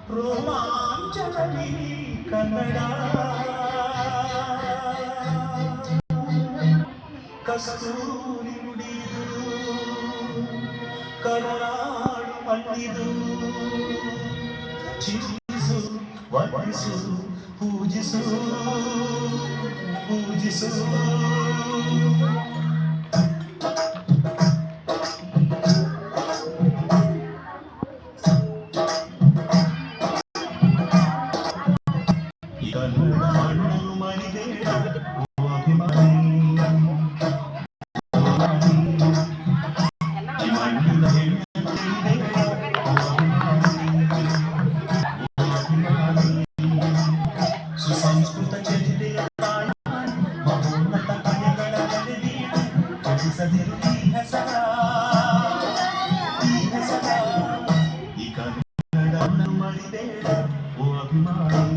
ರೋಮಾಂಚನದಿ ಕನ್ನಡ ಕಸ್ತೂರಿ ನುಡಿದು ಕರುನಾಡು ಮಣ್ಣಿದು ಚಿಂತಿಸು ವಂದಿಸು ಪೂಜಿಸು ಪೂಜಿಸು ಸುಸಂಸ್ಕೃತ ಚರಿತೆಯ ಮಹೋನ್ನತ ಕಲೆಗಳ ಈ ಹೆಸರ ಈ ಕನ್ನಡ ಮರಿಬೇಡ ಓ ಅಭಿಮಾನಿ.